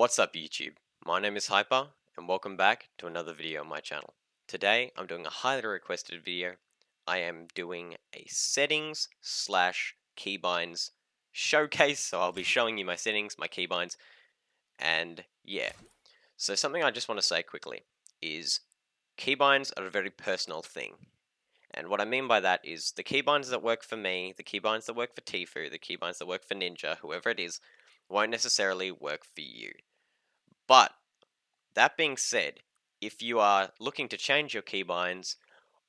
What's up YouTube? My name is Hyper and welcome back to another video on my channel. Today I'm doing a highly requested video. I am doing a settings slash keybinds showcase, so I'll be showing you my settings, my keybinds, and yeah. So something I just want to say quickly is keybinds are a very personal thing. And what I mean by that is the keybinds that work for me, the keybinds that work for Tfue, the keybinds that work for Ninja, whoever it is, won't necessarily work for you. But that being said, if you are looking to change your keybinds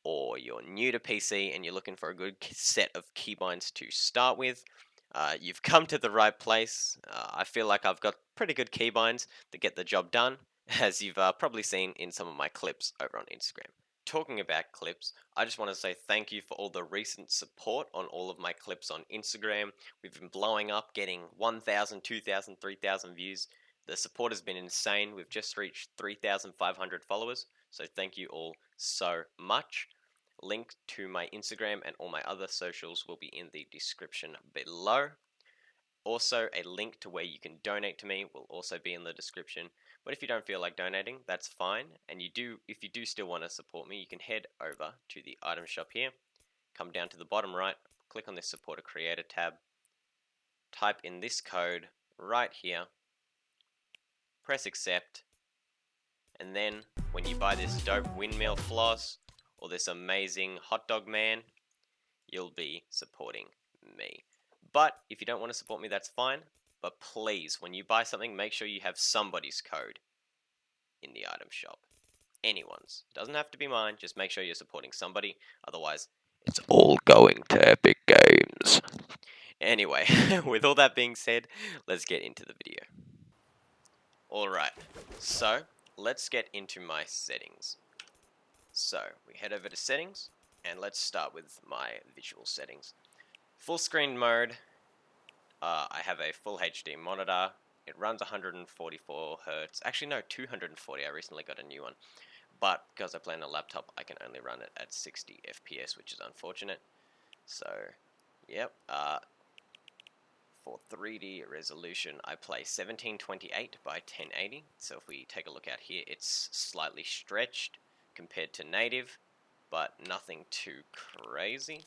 or you're new to PC and you're looking for a good set of keybinds to start with, you've come to the right place. I feel like I've got pretty good keybinds that get the job done, as you've probably seen in some of my clips over on Instagram. Talking about clips, I just want to say thank you for all the recent support on all of my clips on Instagram. We've been blowing up, getting 1,000, 2,000, 3,000 views. The support has been insane. We've just reached 3,500 followers, so thank you all so much. Link to my Instagram and all my other socials will be in the description below. Also, a link to where you can donate to me will also be in the description. But if you don't feel like donating, that's fine. And if you do still want to support me, you can head over to the item shop here, come down to the bottom right, click on this support a creator tab, type in this code right here, press accept, and then when you buy this dope windmill floss or this amazing hot dog man, you'll be supporting me. But if you don't want to support me, that's fine. But please, when you buy something, make sure you have somebody's code in the item shop. Anyone's. Doesn't have to be mine, just make sure you're supporting somebody. Otherwise, it's all going to Epic Games. Anyway, with all that being said, let's get into the video. Alright, so let's get into my settings. So we head over to settings and let's start with my visual settings. Full screen mode, I have a full HD monitor. It runs 144 Hz. Actually no, 240. I recently got a new one. But because I play on a laptop, I can only run it at 60 FPS, which is unfortunate. So, yep. For 3D resolution, I play 1728 by 1080. So if we take a look out here, it's slightly stretched compared to native, but nothing too crazy.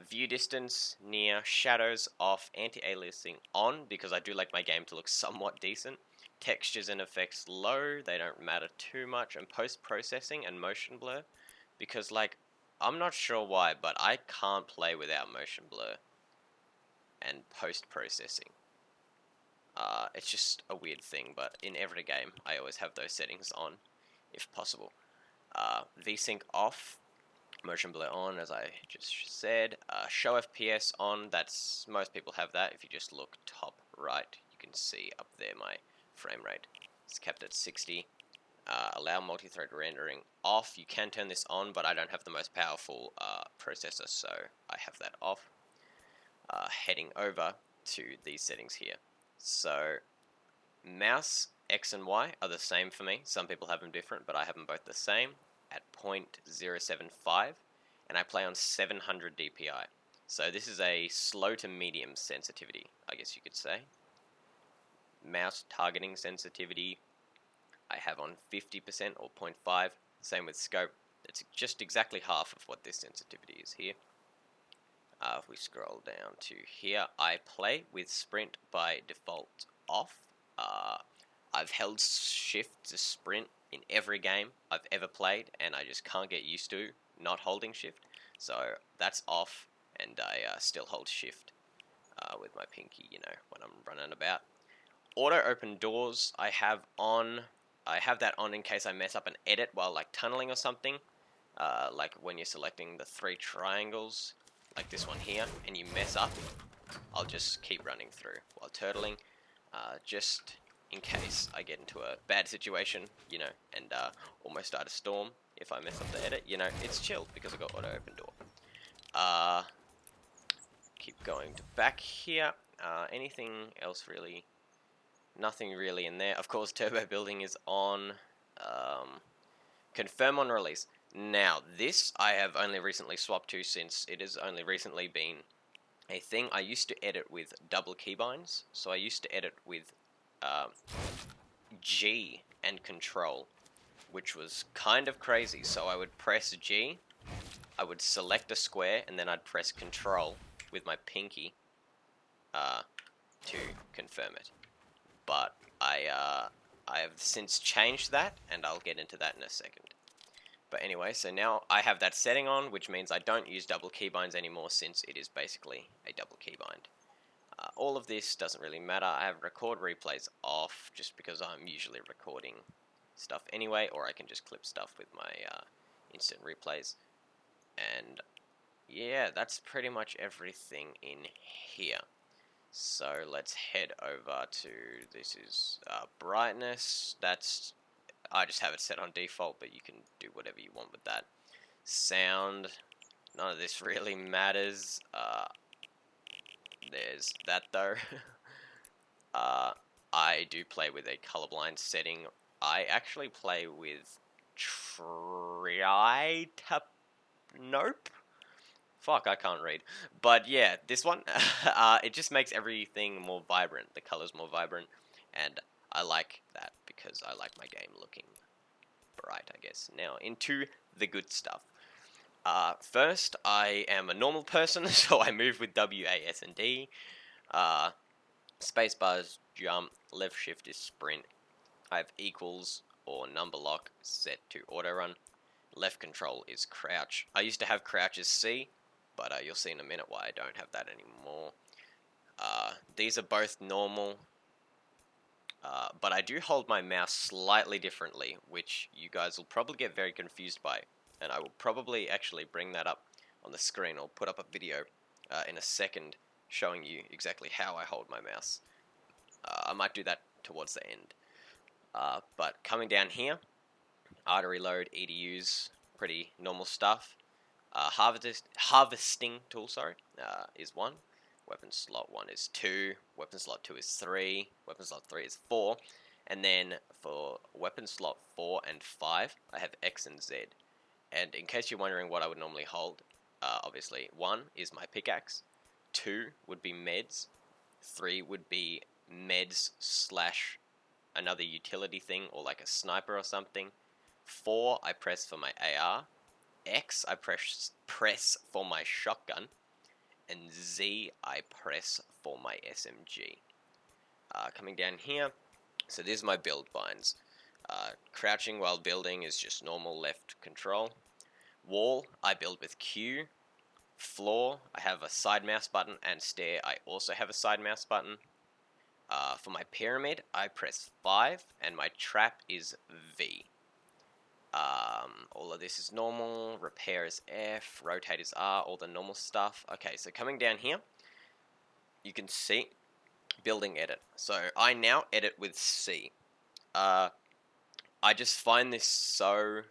View distance near, shadows off, anti-aliasing on, because I do like my game to look somewhat decent. Textures and effects low, they don't matter too much. And post-processing and motion blur, because like, I'm not sure why, but I can't play without motion blur and post-processing. It's just a weird thing, but in every game, I always have those settings on, if possible. VSync off, motion blur on, as I just said. Show FPS on, that's, most people have that. If you just look top right, you can see up there my frame rate. It's kept at 60. Allow multi-thread rendering off. You can turn this on, but I don't have the most powerful processor, so I have that off. Heading over to these settings here. So, mouse X and Y are the same for me. Some people have them different, but I have them both the same at 0.075, and I play on 700 DPI. So this is a slow to medium sensitivity, I guess you could say. Mouse targeting sensitivity, I have on 50% or 0.5. Same with scope. It's just exactly half of what this sensitivity is here. If we scroll down to here, I play with sprint by default off. I've held shift to sprint in every game I've ever played, and I just can't get used to not holding shift. So that's off, and I still hold shift with my pinky, you know, when I'm running about. Auto open doors I have on. I have that on in case I mess up an edit while like tunneling or something. Like when you're selecting the 3 triangles, like this one here, and you mess up, I'll just keep running through while turtling, just in case I get into a bad situation, you know, and almost start a storm. If I mess up the edit, you know, it's chilled because I got auto open door. Keep going to back here. Anything else really? Nothing really in there. Of course, turbo building is on. Confirm on release. Now, this I have only recently swapped to, since it has only recently been a thing. I used to edit with double keybinds, so I used to edit with G and control, which was kind of crazy. So I would press G, I would select a square, and then I'd press control with my pinky to confirm it. But I have since changed that, and I'll get into that in a second. But anyway, so now I have that setting on, which means I don't use double keybinds anymore since it is basically a double keybind. All of this doesn't really matter. I have record replays off just because I'm usually recording stuff anyway, or I can just clip stuff with my instant replays. And yeah, that's pretty much everything in here. So let's head over to, this is brightness. I just have it set on default, but you can do whatever you want with that. Sound, none of this really matters. There's that though. I do play with a colorblind setting. I actually play with Nope. Fuck, I can't read. But yeah, this one, it just makes everything more vibrant. The colors more vibrant, and I like that because I like my game looking bright, I guess. Now, into the good stuff. First, I am a normal person, so I move with W, A, S, and D. Spacebar is jump, left shift is sprint. I have equals or number lock set to auto run. Left control is crouch. I used to have crouch as C, but you'll see in a minute why I don't have that anymore. These are both normal, but I do hold my mouse slightly differently, which you guys will probably get very confused by, and I will probably actually bring that up on the screen or put up a video in a second showing you exactly how I hold my mouse. I might do that towards the end. But coming down here, artery load, EDUs, pretty normal stuff. Harvesting tool, is 1. Weapon slot 1 is 2. Weapon slot 2 is 3. Weapon slot 3 is 4. And then for weapon slot 4 and 5, I have X and Z. And in case you're wondering what I would normally hold, obviously 1 is my pickaxe. 2 would be meds. 3 would be meds slash another utility thing, or like a sniper or something. 4 I press for my AR. X I press for my shotgun. And Z I press for my SMG. Coming down here, so this is my build binds. Crouching while building is just normal left control. Wall I build with Q. Floor I have a side mouse button, and stair I also have a side mouse button. For my pyramid I press 5, and my trap is V. All of this is normal. Repair is F. Rotate is R. All the normal stuff. Okay, so coming down here, you can see building edit. So I now edit with C. I just find this so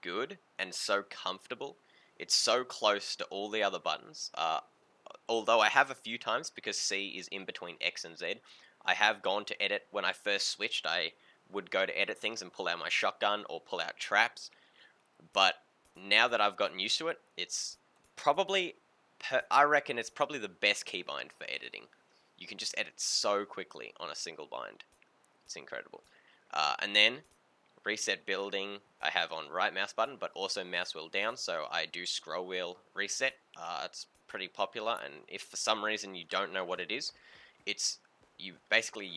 good and so comfortable. It's so close to all the other buttons. Although I have a few times, because C is in between X and Z, I have gone to edit. When I first switched, I would go to edit things and pull out my shotgun or pull out traps. But now that I've gotten used to it, it's probably, I reckon it's probably the best keybind for editing. You can just edit so quickly on a single bind. It's incredible. And then reset building I have on right mouse button, but also mouse wheel down, so I do scroll wheel reset. It's pretty popular, and if for some reason you don't know what it is, it's you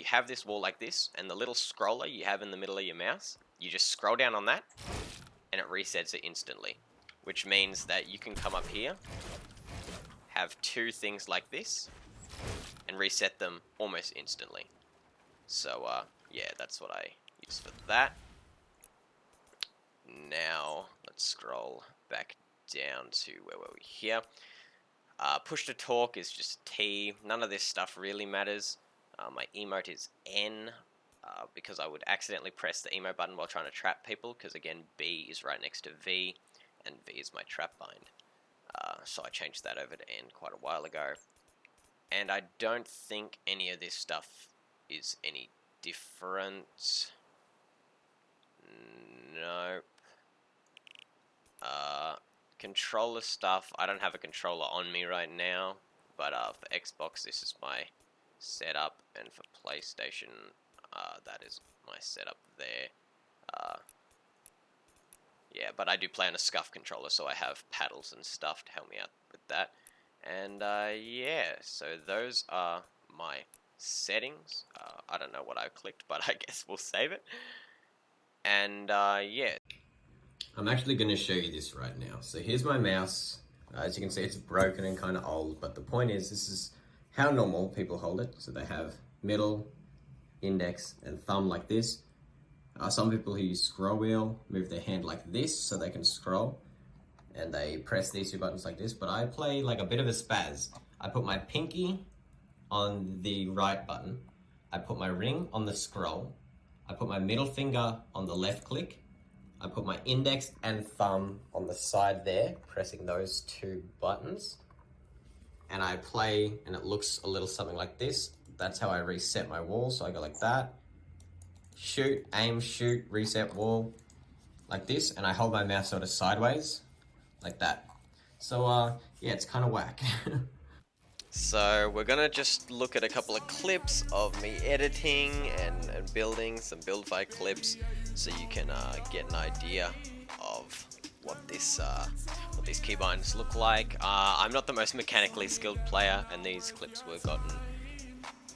have this wall like this, and the little scroller you have in the middle of your mouse, you just scroll down on that, and it resets it instantly, which means that you can come up here, have 2 things like this, and reset them almost instantly. So yeah, that's what I use for that. Now let's scroll back down to where were we here. Push to talk is just T. None of this stuff really matters. My emote is N, because I would accidentally press the emote button while trying to trap people, because again B is right next to V, and V is my trap bind. So I changed that over to N quite a while ago. And I don't think any of this stuff is any different. Nope. Controller stuff, I don't have a controller on me right now, but for Xbox this is my setup, and for PlayStation that is my setup there. Yeah, but I do play on a SCUF controller, so I have paddles and stuff to help me out with that. And yeah, so those are my settings. I don't know what I clicked, but I guess we'll save it. And yeah. I'm actually going to show you this right now. So here's my mouse. As you can see, it's broken and kind of old, but the point is, this is how normal people hold it. So they have middle, index, and thumb like this. Some people who use scroll wheel move their hand like this so they can scroll, and they press these two buttons like this, but I play like a bit of a spaz. I put my pinky on the right button, I put my ring on the scroll, I put my middle finger on the left click, I put my index and thumb on the side there, pressing those two buttons, and I play, and it looks a little something like this. That's how I reset my wall, so I go like that, shoot, aim, shoot, reset wall, like this, and I hold my mouse sort of sideways, like that. So yeah, it's kind of whack. So we're gonna just look at a couple of clips of me editing and building some build fight clips, so you can get an idea of what these keybinds look like. I'm not the most mechanically skilled player, and these clips were gotten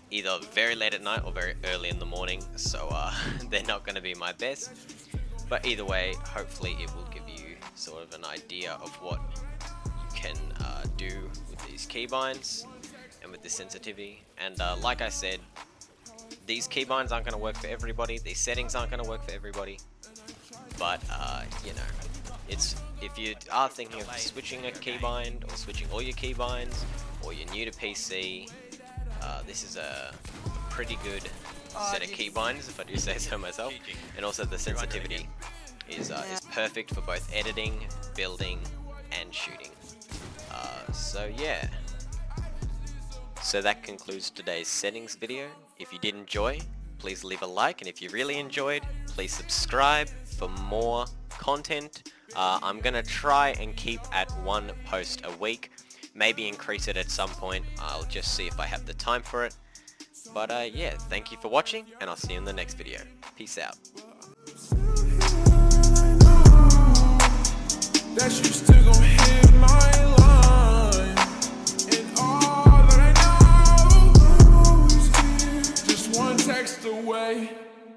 either very late at night or very early in the morning, so they're not going to be my best. But either way, hopefully it will give you sort of an idea of what you can do with these keybinds and with the sensitivity. And like I said, these keybinds aren't going to work for everybody, these settings aren't going to work for everybody, but you know, it's, if you are thinking of switching a keybind or switching all your keybinds, or you're new to PC, this is a pretty good set of keybinds, if I do say so myself. And also the sensitivity is perfect for both editing, building, and shooting. So yeah. So that concludes today's settings video. If you did enjoy, please leave a like, and if you really enjoyed, please subscribe for more content. I'm gonna try and keep at one post a week. Maybe increase it at some point. I'll just see if I have the time for it. But yeah, thank you for watching, and I'll see you in the next video. Peace out. That you still gon' hit my line, and all that I know is just one text away.